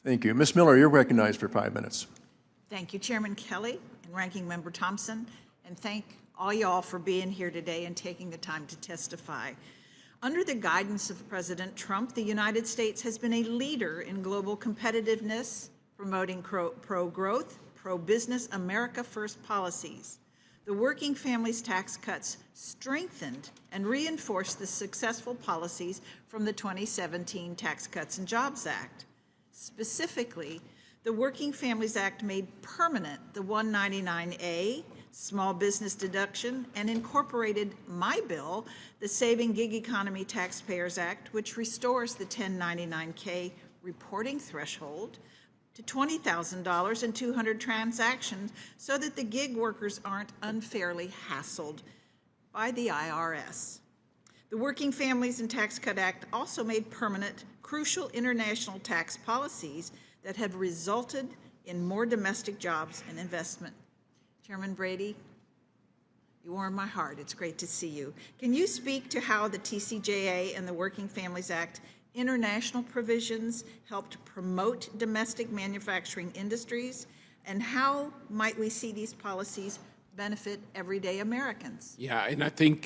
Thank you. Ms. Miller, you're recognized for 5 minutes. Thank you, Chairman Kelly and Ranking Member Thompson, and thank all y'all for being here today and taking the time to testify. Under the guidance of President Trump, the United States has been a leader in global competitiveness, promoting pro-growth, pro-business, America First policies. The Working Families Tax Cuts strengthened and reinforced the successful policies from the 2017 Tax Cuts and Jobs Act. Specifically, the Working Families Act made permanent the 199A small business deduction and incorporated my bill, the Saving Gig Economy Taxpayers Act, which restores the 1099K reporting threshold to $20,000 and 200 transactions so that the gig workers aren't unfairly hassled by the IRS. The Working Families and Tax Cut Act also made permanent crucial international tax policies that have resulted in more domestic jobs and investment. Chairman Brady, you warm my heart. It's great to see you. Can you speak to how the TCJA and the Working Families Act international provisions helped promote domestic manufacturing industries, and how might we see these policies benefit everyday Americans? Yeah, and I think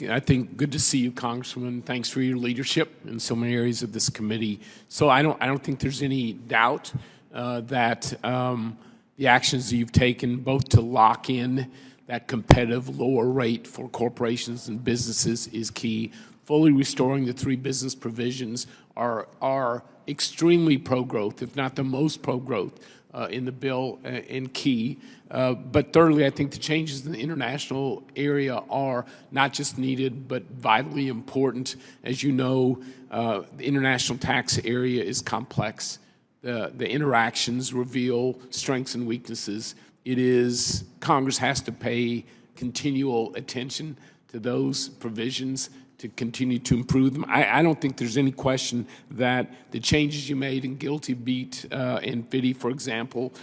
good to see you, Congresswoman. Thanks for your leadership in so many areas of this committee. So I don't think there's any doubt that the actions that you've taken, both to lock in that competitive lower rate for corporations and businesses, is key. Fully restoring the 3 business provisions are extremely pro-growth, if not the most pro-growth in the bill, and key. But thirdly, I think the changes in the international area are not just needed, but vitally important. As you know, the international tax area is complex. The interactions reveal strengths and weaknesses. Congress has to pay continual attention to those provisions to continue to improve them. I don't think there's any question that the changes you made in Guilty Beat and FDII, for example,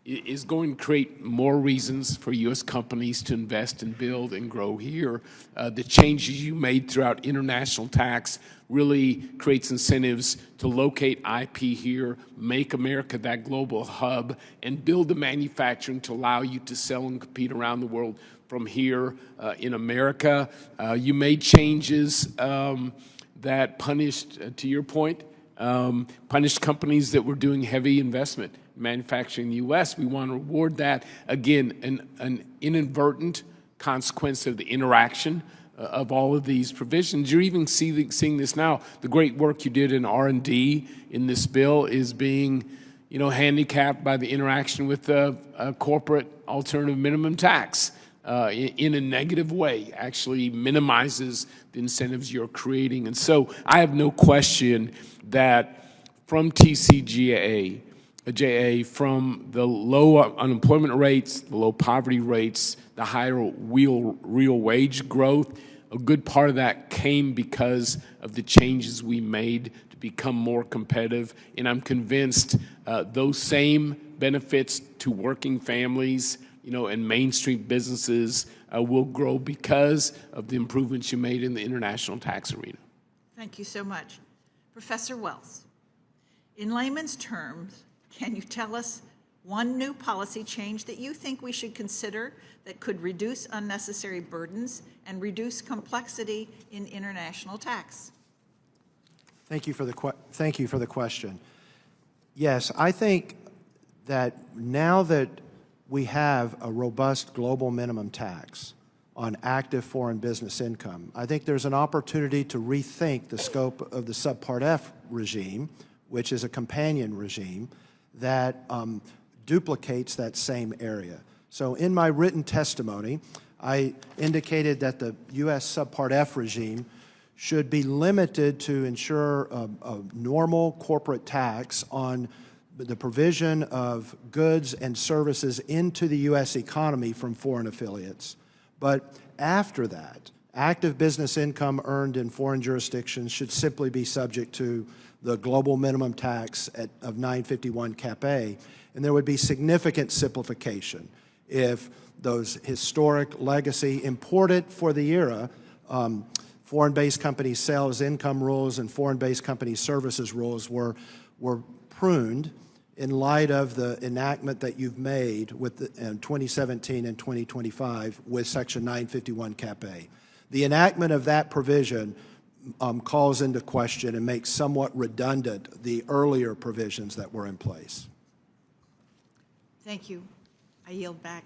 is going to create more reasons for U.S. companies to invest and build and grow here. The changes you made throughout international tax really creates incentives to locate IP here, make America that global hub, and build the manufacturing to allow you to sell and compete around the world from here in America. You made changes that punished, to your point, punished companies that were doing heavy investment in manufacturing in the U.S. We want to reward that. Again, an inadvertent consequence of the interaction of all of these provisions. You're even seeing this now. The great work you did in R&D in this bill is being, handicapped by the interaction with a corporate alternative minimum tax. In a negative way, actually minimizes the incentives you're creating. And so I have no question that from TCJA, from the low unemployment rates, the low poverty rates, the higher real wage growth, a good part of that came because of the changes we made to become more competitive. And I'm convinced those same benefits to working families, and Main Street businesses will grow because of the improvements you made in the international tax arena. Thank you so much. Professor Wells, in layman's terms, can you tell us one new policy change that you think we should consider that could reduce unnecessary burdens and reduce complexity in international tax? Thank you for the question. Yes, I think that now that we have a robust global minimum tax on active foreign business income, I think there's an opportunity to rethink the scope of the Subpart F regime, which is a companion regime that duplicates that same area. So in my written testimony, I indicated that the U.S. Subpart F regime should be limited to ensure a normal corporate tax on the provision of goods and services into the U.S. economy from foreign affiliates. But after that, active business income earned in foreign jurisdictions should simply be subject to the global minimum tax of 951 Cap A, and there would be significant simplification if those historic legacy imported for the era foreign-based companies sales income rules and foreign-based companies services rules were were pruned in light of the enactment that you've made with in 2017 and 2025 with Section 951 Cap A. The enactment of that provision calls into question and makes somewhat redundant the earlier provisions that were in place. Thank you. I yield back.